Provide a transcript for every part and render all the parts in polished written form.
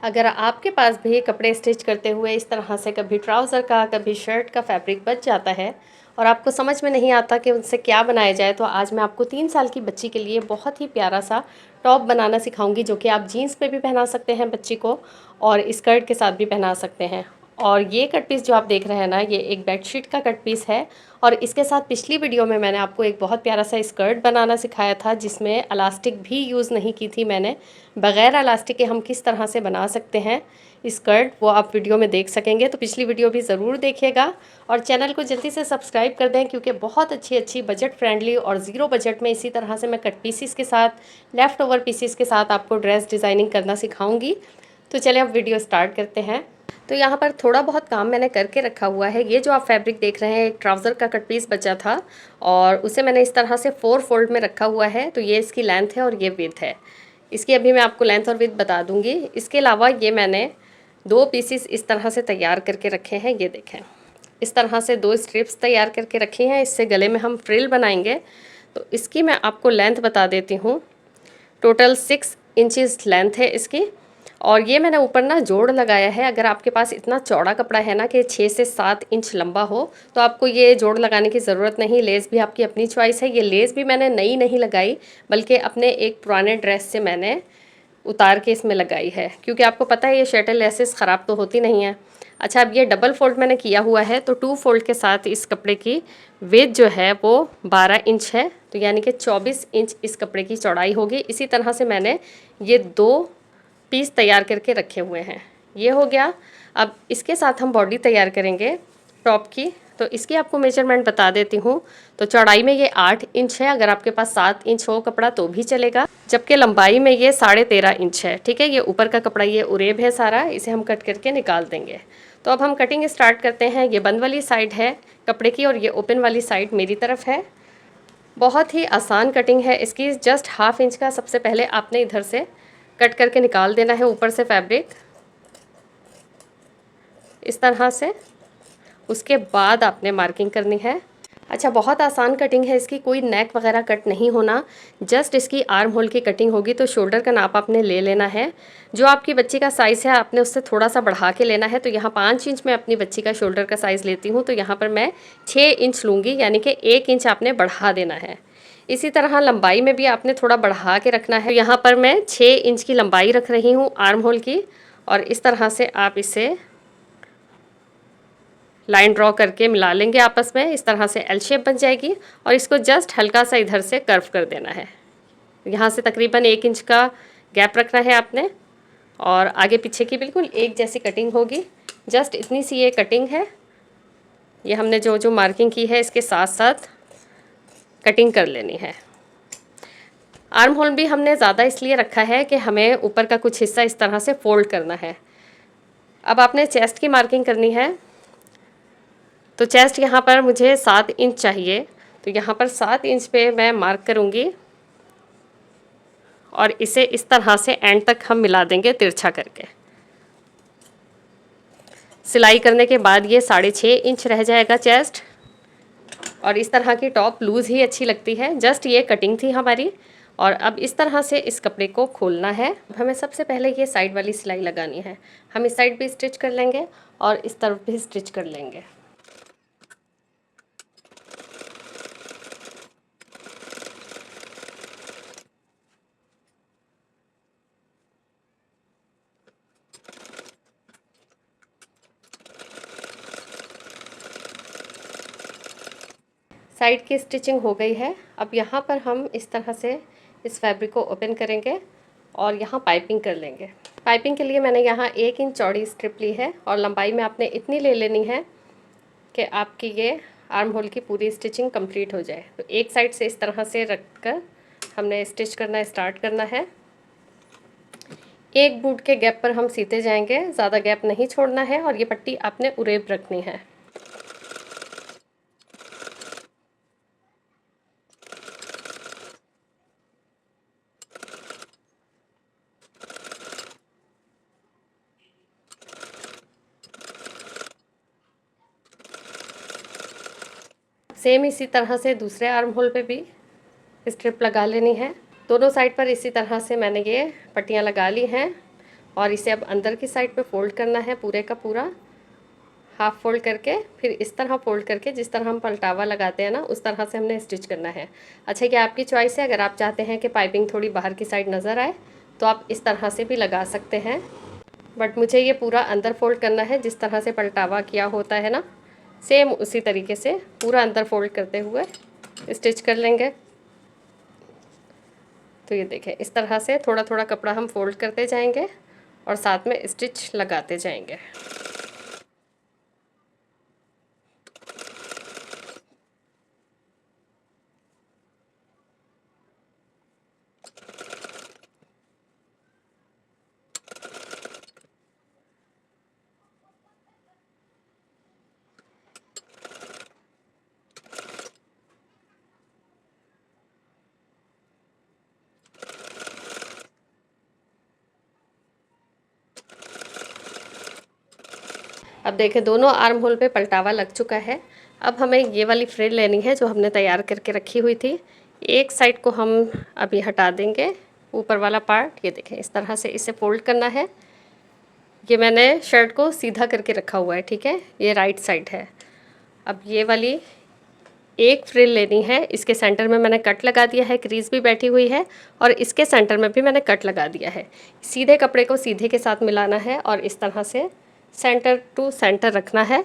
अगर आपके पास भी कपड़े स्टिच करते हुए इस तरह से कभी ट्राउज़र का कभी शर्ट का फैब्रिक बच जाता है और आपको समझ में नहीं आता कि उनसे क्या बनाया जाए, तो आज मैं आपको 3 साल की बच्ची के लिए बहुत ही प्यारा सा टॉप बनाना सिखाऊंगी, जो कि आप जीन्स पे भी पहना सकते हैं बच्ची को और स्कर्ट के साथ भी पहना सकते हैं। और ये कट पीस जो आप देख रहे हैं ना, ये एक बेडशीट का कट पीस है। और इसके साथ पिछली वीडियो में मैंने आपको एक बहुत प्यारा सा स्कर्ट बनाना सिखाया था, जिसमें इलास्टिक भी यूज़ नहीं की थी मैंने। बग़ैर इलास्टिक के हम किस तरह से बना सकते हैं स्कर्ट, वो आप वीडियो में देख सकेंगे, तो पिछली वीडियो भी ज़रूर देखिएगा। और चैनल को जल्दी से सब्सक्राइब कर दें, क्योंकि बहुत अच्छी अच्छी बजट फ्रेंडली और ज़ीरो बजट में इसी तरह से मैं कट पीसीस के साथ, लेफ़्ट ओवर पीसीस के साथ आपको ड्रेस डिज़ाइनिंग करना सिखाऊंगी। तो चलिए अब वीडियो स्टार्ट करते हैं। तो यहाँ पर थोड़ा बहुत काम मैंने करके रखा हुआ है। ये जो आप फैब्रिक देख रहे हैं, एक ट्राउज़र का कट पीस बचा था और उसे मैंने इस तरह से 4 फोल्ड में रखा हुआ है। तो ये इसकी लेंथ है और ये विड्थ है। इसकी अभी मैं आपको लेंथ और विड्थ बता दूंगी। इसके अलावा ये मैंने 2 पीसीस इस तरह से तैयार करके रखे हैं। ये देखें, इस तरह से 2 स्ट्रिप्स तैयार करके रखी हैं। इससे गले में हम फ्रिल बनाएंगे। तो इसकी मैं आपको लेंथ बता देती हूँ। टोटल 6 इंचज़ लेंथ है इसकी। और ये मैंने ऊपर ना जोड़ लगाया है। अगर आपके पास इतना चौड़ा कपड़ा है ना कि 6 से 7 इंच लंबा हो, तो आपको ये जोड़ लगाने की ज़रूरत नहीं। लेस भी आपकी अपनी चॉइस है। ये लेस भी मैंने नई नहीं लगाई, बल्कि अपने एक पुराने ड्रेस से मैंने उतार के इसमें लगाई है, क्योंकि आपको पता है ये शर्टल लेसेस ख़राब तो होती नहीं है। अच्छा, अब ये डबल फोल्ड मैंने किया हुआ है, तो 2 फोल्ड के साथ इस कपड़े की विड्थ जो है वो 12 इंच है। तो यानी कि 24 इंच इस कपड़े की चौड़ाई होगी। इसी तरह से मैंने ये 2 पीस तैयार करके रखे हुए हैं। ये हो गया। अब इसके साथ हम बॉडी तैयार करेंगे टॉप की। तो इसकी आपको मेजरमेंट बता देती हूँ। तो चौड़ाई में ये 8 इंच है। अगर आपके पास 7 इंच हो कपड़ा तो भी चलेगा, जबकि लंबाई में ये 13.5 इंच है। ठीक है, ये ऊपर का कपड़ा ये उरेब है सारा, इसे हम कट करके निकाल देंगे। तो अब हम कटिंग स्टार्ट करते हैं। ये बंद वाली साइड है कपड़े की और ये ओपन वाली साइड मेरी तरफ है। बहुत ही आसान कटिंग है इसकी। जस्ट ½ इंच का सबसे पहले आपने इधर से कट करके निकाल देना है ऊपर से फैब्रिक, इस तरह से। उसके बाद आपने मार्किंग करनी है। अच्छा, बहुत आसान कटिंग है इसकी, कोई नेक वगैरह कट नहीं होना। जस्ट इसकी आर्म होल की कटिंग होगी। तो शोल्डर का नाप आपने ले लेना है। जो आपकी बच्ची का साइज़ है आपने उससे थोड़ा सा बढ़ा के लेना है। तो यहाँ 5 इंच में अपनी बच्ची का शोल्डर का साइज़ लेती हूँ, तो यहाँ पर मैं 6 इंच लूँगी, यानी कि 1 इंच आपने बढ़ा देना है। इसी तरह लंबाई में भी आपने थोड़ा बढ़ा के रखना है। यहाँ पर मैं 6 इंच की लंबाई रख रही हूँ आर्म होल की, और इस तरह से आप इसे लाइन ड्रॉ करके मिला लेंगे आपस में। इस तरह से एल शेप बन जाएगी। और इसको जस्ट हल्का सा इधर से कर्व कर देना है। यहाँ से तकरीबन 1 इंच का गैप रखना है आपने, और आगे पीछे की बिल्कुल एक जैसी कटिंग होगी। जस्ट इतनी सी ये कटिंग है। ये हमने जो जो मार्किंग की है इसके साथ साथ कटिंग कर लेनी है। आर्म होल भी हमने ज़्यादा इसलिए रखा है कि हमें ऊपर का कुछ हिस्सा इस तरह से फोल्ड करना है। अब आपने चेस्ट की मार्किंग करनी है। तो चेस्ट यहाँ पर मुझे 7 इंच चाहिए। तो यहाँ पर 7 इंच पे मैं मार्क करूँगी और इसे इस तरह से एंड तक हम मिला देंगे तिरछा करके। सिलाई करने के बाद ये 6.5 इंच रह जाएगा चेस्ट। और इस तरह की टॉप लूज़ ही अच्छी लगती है। जस्ट ये कटिंग थी हमारी। और अब इस तरह से इस कपड़े को खोलना है। हमें सबसे पहले ये साइड वाली सिलाई लगानी है। हम इस साइड भी स्टिच कर लेंगे और इस तरफ भी स्टिच कर लेंगे। साइड की स्टिचिंग हो गई है। अब यहाँ पर हम इस तरह से इस फैब्रिक को ओपन करेंगे और यहाँ पाइपिंग कर लेंगे। पाइपिंग के लिए मैंने यहाँ 1 इंच चौड़ी स्ट्रिप ली है और लंबाई में आपने इतनी ले लेनी है कि आपकी ये आर्म होल की पूरी स्टिचिंग कंप्लीट हो जाए। तो एक साइड से इस तरह से रख कर हमने स्टिच करना स्टार्ट करना है। एक बूट के गैप पर हम सीते जाएंगे, ज़्यादा गैप नहीं छोड़ना है। और ये पट्टी आपने उरेब रखनी है। सेम इसी तरह से दूसरे आर्म होल पे भी स्ट्रिप लगा लेनी है। दोनों साइड पर इसी तरह से मैंने ये पट्टियाँ लगा ली हैं और इसे अब अंदर की साइड पे फोल्ड करना है पूरे का पूरा, हाफ फोल्ड करके फिर इस तरह फोल्ड करके जिस तरह हम पलटावा लगाते हैं ना उस तरह से हमने स्टिच करना है। अच्छा, ये आपकी चॉइस है, अगर आप चाहते हैं कि पाइपिंग थोड़ी बाहर की साइड नज़र आए तो आप इस तरह से भी लगा सकते हैं, बट मुझे ये पूरा अंदर फोल्ड करना है जिस तरह से पलटावा किया होता है ना, सेम उसी तरीके से पूरा अंदर फोल्ड करते हुए स्टिच कर लेंगे। तो ये देखें, इस तरह से थोड़ा थोड़ा कपड़ा हम फोल्ड करते जाएंगे और साथ में स्टिच लगाते जाएंगे। अब देखें, दोनों आर्म होल पे पलटावा लग चुका है। अब हमें ये वाली फ्रिल लेनी है जो हमने तैयार करके रखी हुई थी। एक साइड को हम अभी हटा देंगे, ऊपर वाला पार्ट। ये देखें, इस तरह से इसे फोल्ड करना है। ये मैंने शर्ट को सीधा करके रखा हुआ है, ठीक है, ये राइट साइड है। अब ये वाली एक फ्रिल लेनी है, इसके सेंटर में मैंने कट लगा दिया है, क्रीज भी बैठी हुई है और इसके सेंटर में भी मैंने कट लगा दिया है। सीधे कपड़े को सीधे के साथ मिलाना है और इस तरह से सेंटर टू सेंटर रखना है,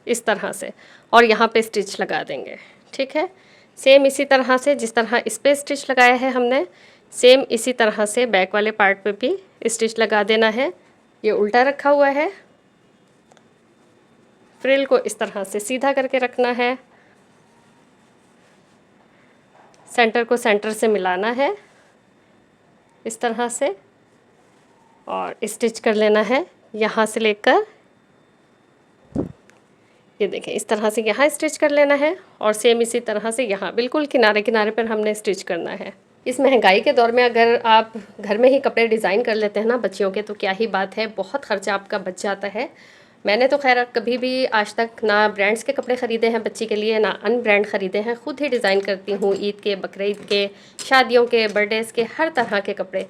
इस तरह से, और यहाँ पे स्टिच लगा देंगे, ठीक है। सेम इसी तरह से जिस तरह इस पे स्टिच लगाया है हमने, सेम इसी तरह से बैक वाले पार्ट पे भी स्टिच लगा देना है। ये उल्टा रखा हुआ है, फ्रिल को इस तरह से सीधा करके रखना है, सेंटर को सेंटर से मिलाना है इस तरह से और स्टिच कर लेना है यहाँ से लेकर, ये देखें, इस तरह से यहाँ स्टिच कर लेना है और सेम इसी तरह से यहाँ बिल्कुल किनारे किनारे पर हमने स्टिच करना है। इस महंगाई के दौर में अगर आप घर में ही कपड़े डिज़ाइन कर लेते हैं ना बच्चियों के, तो क्या ही बात है, बहुत खर्चा आपका बच जाता है। मैंने तो खैर कभी भी आज तक ना ब्रांड्स के कपड़े ख़रीदे हैं बच्ची के लिए, ना अनब्रांड ख़रीदे हैं, खुद ही डिज़ाइन करती हूँ। ईद के, बकरीद के, शादियों के, बर्थडेज़ के, हर तरह के कपड़े।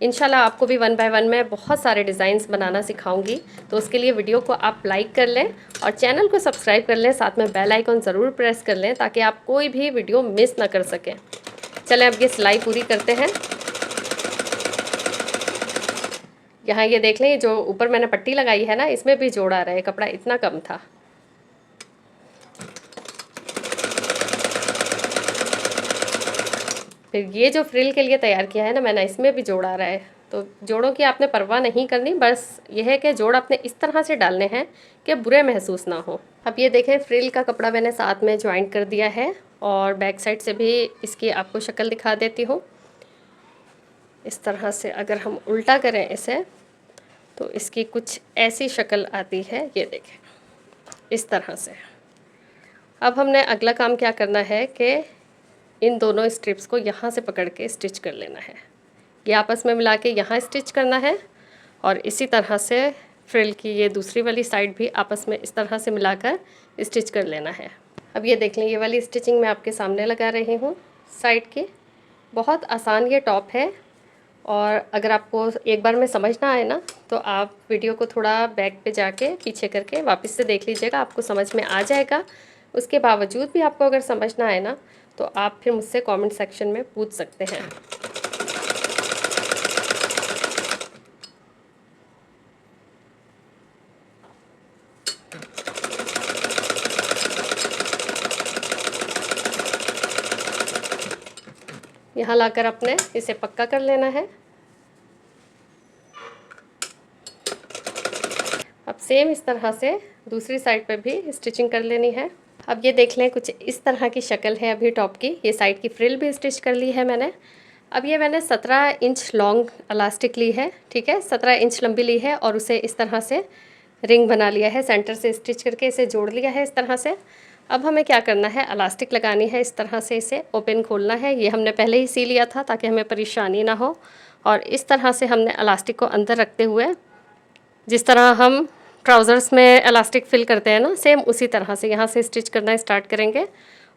इंशाल्लाह आपको भी 1 बाय 1 में बहुत सारे डिज़ाइंस बनाना सिखाऊंगी। तो उसके लिए वीडियो को आप लाइक कर लें और चैनल को सब्सक्राइब कर लें, साथ में बेल आइकन ज़रूर प्रेस कर लें ताकि आप कोई भी वीडियो मिस ना कर सकें। चलें अब ये सिलाई पूरी करते हैं। यहाँ ये देख लें, जो ऊपर मैंने पट्टी लगाई है ना, इसमें भी जोड़ आ रहा है, कपड़ा इतना कम था। फिर ये जो फ्रिल के लिए तैयार किया है ना मैंने, इसमें भी जोड़ आ रहा है। तो जोड़ों की आपने परवाह नहीं करनी, बस यह है कि जोड़ आपने इस तरह से डालने हैं कि बुरे महसूस ना हो। अब ये देखें, फ्रिल का कपड़ा मैंने साथ में ज्वाइंट कर दिया है और बैक साइड से भी इसकी आपको शक्ल दिखा देती हूँ। इस तरह से अगर हम उल्टा करें इसे तो इसकी कुछ ऐसी शक्ल आती है, ये देखें, इस तरह से। अब हमने अगला काम क्या करना है कि इन दोनों स्ट्रिप्स को यहाँ से पकड़ के स्टिच कर लेना है। ये आपस में मिला के यहाँ स्टिच करना है और इसी तरह से फ्रिल की ये दूसरी वाली साइड भी आपस में इस तरह से मिलाकर स्टिच कर लेना है। अब ये देख लें, ये वाली स्टिचिंग मैं आपके सामने लगा रही हूँ साइड की। बहुत आसान ये टॉप है और अगर आपको एक बार में समझ ना आए ना तो आप वीडियो को थोड़ा बैक पे जाके पीछे करके वापस से देख लीजिएगा, आपको समझ में आ जाएगा। उसके बावजूद भी आपको अगर समझ ना आए ना तो आप फिर मुझसे कमेंट सेक्शन में पूछ सकते हैं। यहाँ लाकर अपने इसे पक्का कर लेना है। अब सेम इस तरह से दूसरी साइड पे भी स्टिचिंग कर लेनी है। अब ये देख लें, कुछ इस तरह की शक्ल है अभी टॉप की। ये साइड की फ्रिल भी स्टिच कर ली है मैंने। अब ये मैंने 17 इंच लॉन्ग इलास्टिक ली है, ठीक है, 17 इंच लंबी ली है और उसे इस तरह से रिंग बना लिया है, सेंटर से स्टिच करके इसे जोड़ लिया है इस तरह से। अब हमें क्या करना है, इलास्टिक लगानी है, इस तरह से इसे ओपन खोलना है। ये हमने पहले ही सी लिया था ताकि हमें परेशानी ना हो। और इस तरह से हमने इलास्टिक को अंदर रखते हुए, जिस तरह हम ट्राउज़र्स में इलास्टिक फिल करते हैं ना, सेम उसी तरह से यहाँ से स्टिच करना स्टार्ट करेंगे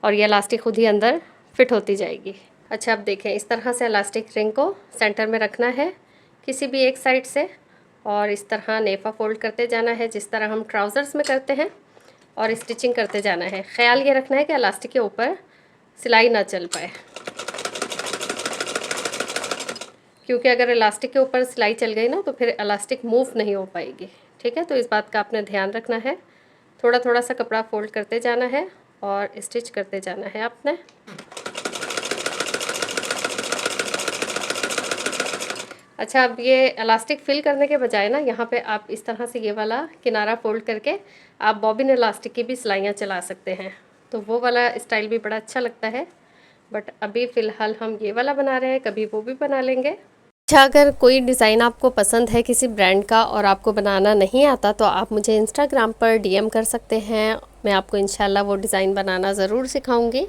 और ये इलास्टिक खुद ही अंदर फिट होती जाएगी। अच्छा, अब देखें, इस तरह से इलास्टिक रिंग को सेंटर में रखना है। किसी भी एक साइड से, और इस तरह नेफा फोल्ड करते जाना है जिस तरह हम ट्राउज़र्स में करते हैं, और स्टिचिंग करते जाना है। ख्याल ये रखना है कि इलास्टिक के ऊपर सिलाई ना चल पाए, क्योंकि अगर इलास्टिक के ऊपर सिलाई चल गई ना तो फिर इलास्टिक मूव नहीं हो पाएगी। ठीक है, तो इस बात का आपने ध्यान रखना है। थोड़ा थोड़ा सा कपड़ा फोल्ड करते जाना है और स्टिच करते जाना है आपने। अच्छा, अब ये इलास्टिक फिल करने के बजाय ना यहाँ पे आप इस तरह से ये वाला किनारा फोल्ड करके आप बॉबिन इलास्टिक की भी सिलाइयाँ चला सकते हैं, तो वो वाला स्टाइल भी बड़ा अच्छा लगता है। बट अभी फ़िलहाल हम ये वाला बना रहे हैं, कभी वो भी बना लेंगे। अच्छा, अगर कोई डिज़ाइन आपको पसंद है किसी ब्रांड का और आपको बनाना नहीं आता तो आप मुझे इंस्टाग्राम पर डीएम कर सकते हैं, मैं आपको इंशाल्लाह वो डिज़ाइन बनाना ज़रूर सिखाऊंगी।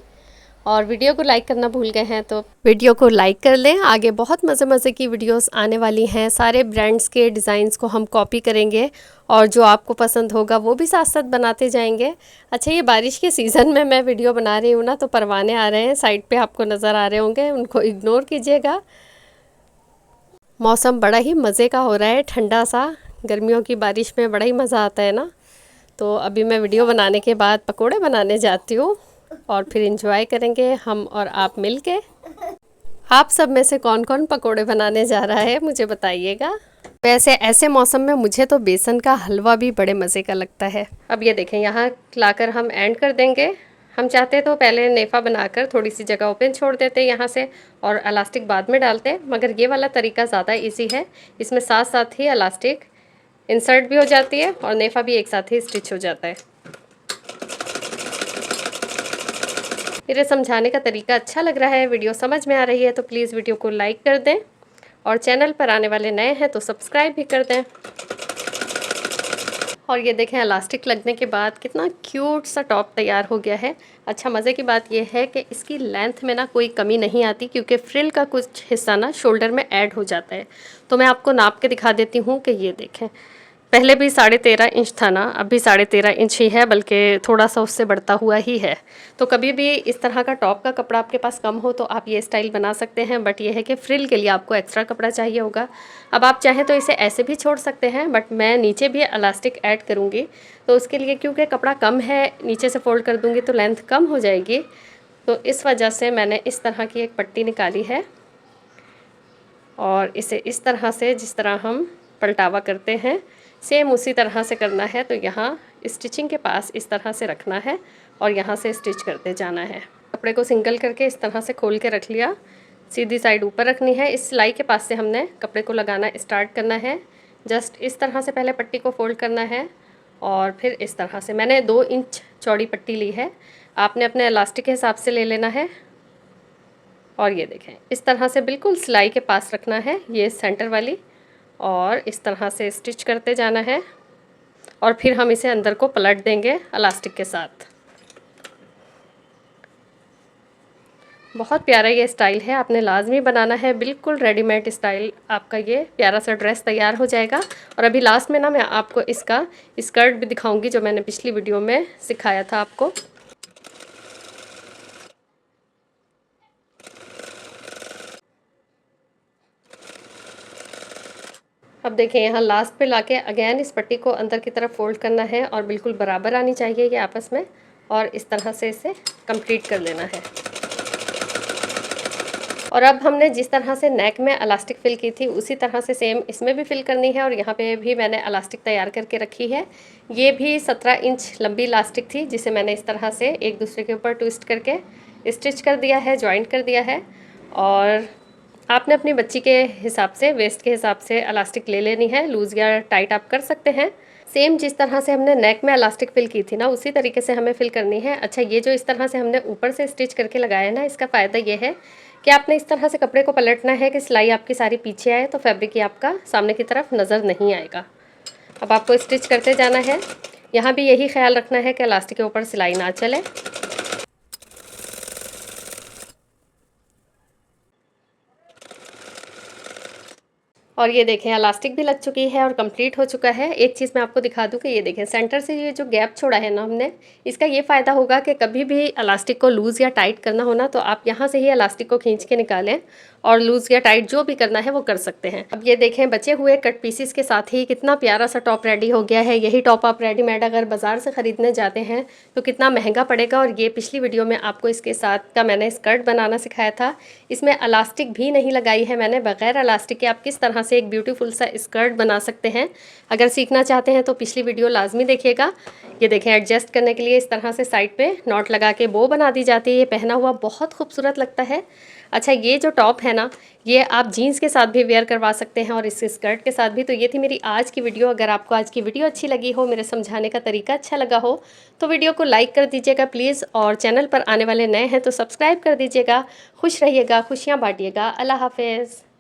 और वीडियो को लाइक करना भूल गए हैं तो वीडियो को लाइक कर लें। आगे बहुत मज़े मज़े की वीडियोस आने वाली हैं, सारे ब्रांड्स के डिज़ाइंस को हम कॉपी करेंगे और जो आपको पसंद होगा वो भी साथ साथ बनाते जाएंगे। अच्छा, ये बारिश के सीज़न में मैं वीडियो बना रही हूँ ना, तो परवाने आ रहे हैं साइड पे, आपको नज़र आ रहे होंगे, उनको इग्नोर कीजिएगा। मौसम बड़ा ही मज़े का हो रहा है, ठंडा सा। गर्मियों की बारिश में बड़ा ही मज़ा आता है ना। तो अभी मैं वीडियो बनाने के बाद पकोड़े बनाने जाती हूँ और फिर एंजॉय करेंगे हम और आप मिलके। आप सब में से कौन कौन पकोड़े बनाने जा रहा है मुझे बताइएगा। वैसे ऐसे मौसम में मुझे तो बेसन का हलवा भी बड़े मज़े का लगता है। अब ये देखें, यहाँ लाकर हम एंड कर देंगे। हम चाहते तो पहले नेफा बनाकर थोड़ी सी जगह ओपन छोड़ देते यहाँ से और इलास्टिक बाद में डालते, मगर ये वाला तरीका ज़्यादा ईजी है। इसमें साथ साथ ही इलास्टिक इंसर्ट भी हो जाती है और नेफा भी एक साथ ही स्टिच हो जाता है। मेरे समझाने का तरीका अच्छा लग रहा है, वीडियो समझ में आ रही है तो प्लीज़ वीडियो को लाइक कर दें, और चैनल पर आने वाले नए हैं तो सब्सक्राइब भी कर दें। और ये देखें, इलास्टिक लगने के बाद कितना क्यूट सा टॉप तैयार हो गया है। अच्छा, मज़े की बात यह है कि इसकी लेंथ में ना कोई कमी नहीं आती, क्योंकि फ्रिल का कुछ हिस्सा ना शोल्डर में ऐड हो जाता है। तो मैं आपको नाप के दिखा देती हूँ कि ये देखें, पहले भी 13.5 इंच था ना, अब भी 13.5 इंच ही है, बल्कि थोड़ा सा उससे बढ़ता हुआ ही है। तो कभी भी इस तरह का टॉप का कपड़ा आपके पास कम हो तो आप ये स्टाइल बना सकते हैं, बट ये है कि फ्रिल के लिए आपको एक्स्ट्रा कपड़ा चाहिए होगा। अब आप चाहें तो इसे ऐसे भी छोड़ सकते हैं, बट मैं नीचे भी इलास्टिक ऐड करूँगी, तो उसके लिए क्योंकि कपड़ा कम है, नीचे से फोल्ड कर दूँगी तो लेंथ कम हो जाएगी। तो इस वजह से मैंने इस तरह की एक पट्टी निकाली है और इसे इस तरह से, जिस तरह हम पलटावा करते हैं सेम उसी तरह से करना है। तो यहाँ स्टिचिंग के पास इस तरह से रखना है और यहाँ से स्टिच करते जाना है। कपड़े को सिंगल करके इस तरह से खोल के रख लिया, सीधी साइड ऊपर रखनी है। इस सिलाई के पास से हमने कपड़े को लगाना स्टार्ट करना है। जस्ट इस तरह से पहले पट्टी को फोल्ड करना है और फिर इस तरह से। मैंने 2 इंच चौड़ी पट्टी ली है, आपने अपने इलास्टिक के हिसाब से ले लेना है। और ये देखें, इस तरह से बिल्कुल सिलाई के पास रखना है, ये सेंटर वाली, और इस तरह से स्टिच करते जाना है और फिर हम इसे अंदर को पलट देंगे इलास्टिक के साथ। बहुत प्यारा ये स्टाइल है, आपने लाजमी बनाना है, बिल्कुल रेडीमेड स्टाइल आपका ये प्यारा सा ड्रेस तैयार हो जाएगा। और अभी लास्ट में ना मैं आपको इसका स्कर्ट भी दिखाऊंगी, जो मैंने पिछली वीडियो में सिखाया था आपको। अब देखें, यहाँ लास्ट पे लाके अगेन इस पट्टी को अंदर की तरफ फोल्ड करना है और बिल्कुल बराबर आनी चाहिए ये आपस में, और इस तरह से इसे कंप्लीट कर लेना है। और अब हमने जिस तरह से नेक में इलास्टिक फिल की थी उसी तरह से सेम इसमें भी फिल करनी है। और यहाँ पे भी मैंने इलास्टिक तैयार करके रखी है। ये भी 17 इंच लंबी इलास्टिक थी, जिसे मैंने इस तरह से एक दूसरे के ऊपर ट्विस्ट करके स्टिच कर दिया है, जॉइंट कर दिया है। और आपने अपनी बच्ची के हिसाब से, वेस्ट के हिसाब से इलास्टिक ले लेनी है, लूज़ या टाइट आप कर सकते हैं। सेम जिस तरह से हमने नेक में इलास्टिक फिल की थी ना, उसी तरीके से हमें फिल करनी है। अच्छा, ये जो इस तरह से हमने ऊपर से स्टिच करके लगाया है ना, इसका फ़ायदा ये है कि आपने इस तरह से कपड़े को पलटना है कि सिलाई आपकी सारी पीछे आए, तो फैब्रिक ये आपका सामने की तरफ नज़र नहीं आएगा। अब आपको स्टिच करते जाना है। यहाँ भी यही ख्याल रखना है कि इलास्टिक के ऊपर सिलाई ना चले। और ये देखें, इलास्टिक भी लग चुकी है और कंप्लीट हो चुका है। एक चीज़ मैं आपको दिखा दूं कि ये देखें, सेंटर से ये जो गैप छोड़ा है ना हमने, इसका ये फ़ायदा होगा कि कभी भी इलास्टिक को लूज़ या टाइट करना हो ना, तो आप यहाँ से ही इलास्टिक को खींच के निकालें और लूज़ या टाइट जो भी करना है वो कर सकते हैं। अब ये देखें बचे हुए कट पीसीस के साथ ही कितना प्यारा सा टॉप रेडी हो गया है। यही टॉप आप रेडीमेड अगर बाज़ार से ख़रीदने जाते हैं तो कितना महंगा पड़ेगा। और ये पिछली वीडियो में आपको इसके साथ का मैंने स्कर्ट बनाना सिखाया था। इसमें इलास्टिक भी नहीं लगाई है मैंने, बग़ैर इलास्टिक के आप किस तरह से एक ब्यूटीफुल सा स्कर्ट बना सकते हैं। अगर सीखना चाहते हैं तो पिछली वीडियो लाजमी देखिएगा। ये देखें एडजस्ट करने के लिए इस तरह से साइड पे नॉट लगा के बो बना दी जाती है। ये पहना हुआ बहुत खूबसूरत लगता है। अच्छा, ये जो टॉप है ना, ये आप जीन्स के साथ भी वेयर करवा सकते हैं और इस स्कर्ट के साथ भी। तो ये थी मेरी आज की वीडियो। अगर आपको आज की वीडियो अच्छी लगी हो, मेरे समझाने का तरीका अच्छा लगा हो, तो वीडियो को लाइक कर दीजिएगा प्लीज़। और चैनल पर आने वाले नए हैं तो सब्सक्राइब कर दीजिएगा। खुश रहिएगा, खुशियाँ बांटिएगा। अल्लाह हाफिज़।